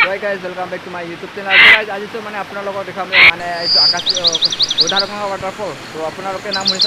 Hi guys, welcome back to my YouTube channel. So guys, आज तो मैंने अपना लोगों देखा मैंने जो आकाश उधार गंगा वाटरफॉल तो अपना लोग के नाम हुई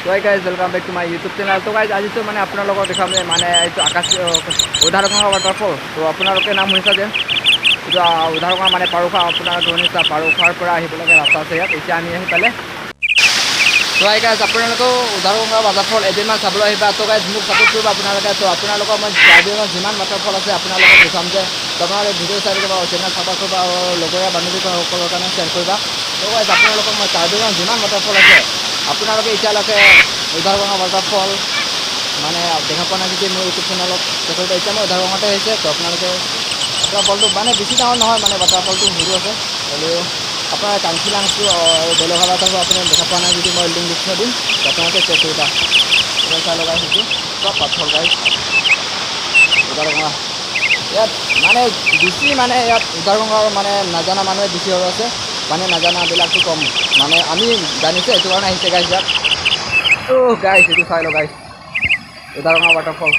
Hi guys, welcome back to my YouTube channel. So guys, आज तो मैंने अपना लोगों देखा मैंने जो आकाश उधार गंगा वाटरफॉल तो अपना लोग के नाम हुई जो उधार गंगा माने पारुखा अपना धोनी पारुखार पर आहिबलगे रास्ता আছে ইয়াত এতিয়া আমি আহি পালে তো hi guys আপোনালোকে উধাৰ গংগা वाटरफॉल এদিনমান চাবলৈ আহিবা তো guys মোক সাপোৰ্ট কৰিব আপোনালোকে তো আপোনালোকৰ মই কাৰ্বিৰ যিমান वाटरफॉल আছে আপোনালোকক দেখাম যে আপোনালোকে ভিডিঅ' চাই থাকিব চেনেল সাপোৰ্ট কৰিব আৰু লগৰীয়া বান্ধৱীসকলৰ কাৰণে শ্বেয়াৰ কৰিবা তো guys আপোনালোকক মই কাৰ্বিৰ যিমান वाटरफॉल আছে আপোনালোকে এতিয়ালৈকে উধাৰ গংগা वाटरफॉल মানে দেখা পোৱা নাই যদি মোৰ ইউটিউব চেনেলত দেখুৱাই এতিয়া মই উধাৰ গংগাতে আহিছে তো আপোনালোকে वाटरफॉलটো মানে বেছি ডাঙৰ নহয় মানে वाटरफॉलটো সৰু আছে হ'লেও আপোনাৰ কাঞ্চিলাংটো বেলেগ ভাষাত আপুনি দেখা পোৱা নাই যদি মই লিংক দি দিম তো আপোনালোকে চেক কৰিবা চাই লগাই সেইটো চব পাথৰ গাইজ উধাৰ গংগা ইয়াত মানে বেছি মানে ইয়াত উধাৰ গংগাৰ মানে নাজানা মানুহে বেছি হৈ আছে মানে নাজানাবিলাকটো কম মানে আমি জানিছে এইটো কাৰণে আহিছে গাইজ ইয়াত গাইজ এইটো চাই লওঁ গাইজ উধাৰ গংগা वाटरफॉल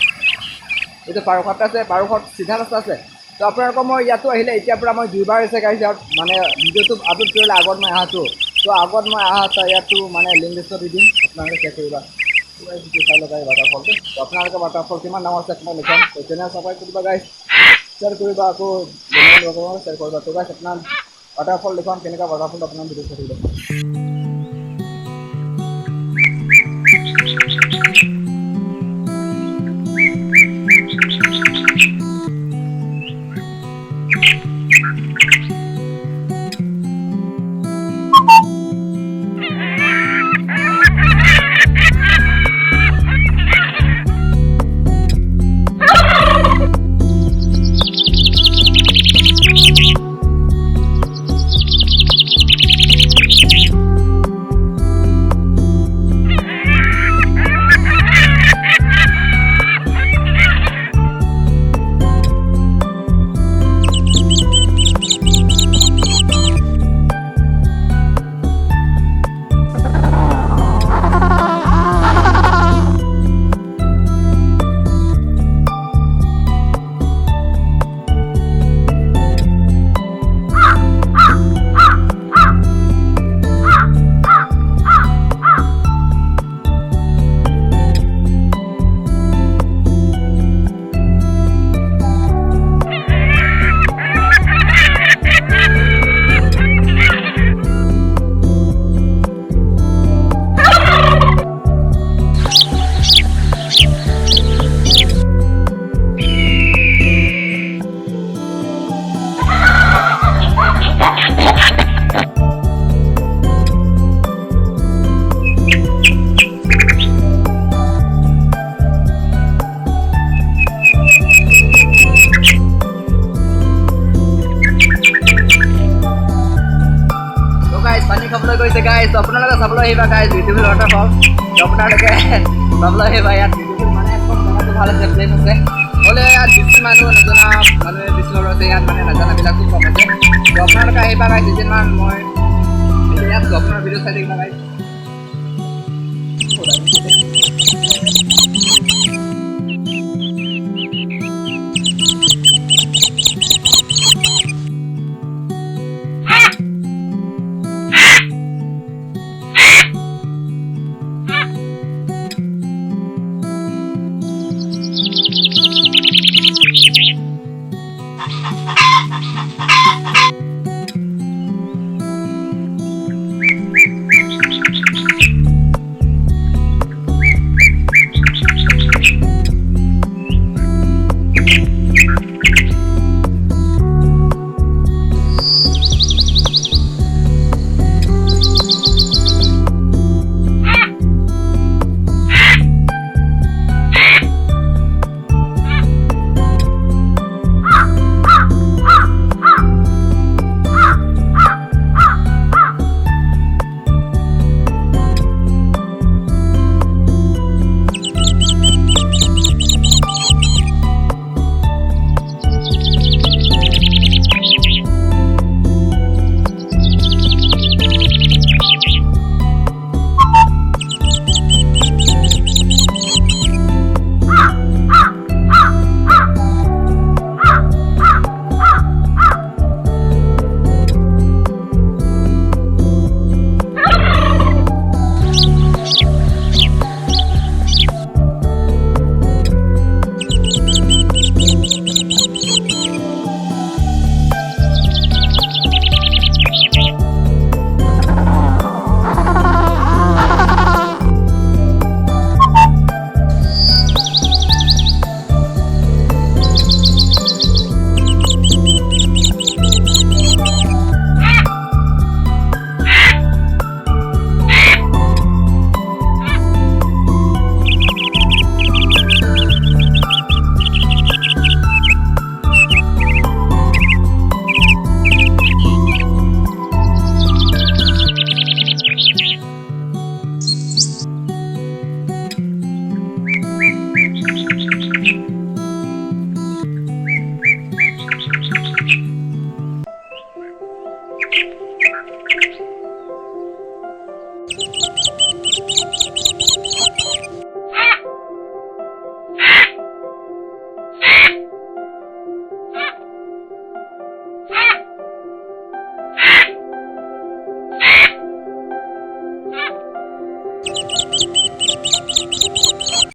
এইটো পাৰুঘাট আছে পাৰুঘাট চিধা ৰাস্তা আছে তো আপোনালোকৰ মই ইয়াতো আহিলে এতিয়াৰ পৰা মই দুইবাৰ হৈছে গাইজ ইয়াত মানে ভিডিঅ'টো আপলোড কৰিলে আগত মই আহাটো তো আগত মই আহা ইয়াতো মানে লিংক লিষ্টত দি দিম আপোনালোকে চেক কৰিবা ভিডিঅ' চাই লওঁ গাইজ वाटरफॉलটো তো আপোনালোকে वाटरफॉल কিমান ডাঙৰ আছে আপোনাক লিখাম তো চেনেল ছাবস্ক্ৰাইব কৰিবা গাইজ শ্বেয়াৰ কৰিবা আকৌ শ্বেয়াৰ কৰিবা তো গাইজ আপোনাৰ वाटरफॉल দেখাম কেনেকুৱা वाटरफॉल আপোনাৰ ভিডিঅ' চাই থাকিব গৈছে গাইজ আপোনালোকে চাবলৈ আহিবা গাইজ বিউটিফুল ৱাটাৰফল আপোনালোকে চাবলৈ আহিবা ইয়াত বিউটিফুল মানে একদম জেগাটো ভাল আছে প্লেচ আছে হ'লে ইয়াত বেছি মানুহ নজনা মানুহে বেছি আছে ইয়াত মানে নাজানাবিলাকো কম আছে তো আপোনালোকে আহিবা গাইজ দুদিনমান মই ইয়াত আপোনাৰ ভিডিঅ' চাই থাকিবা গাইজ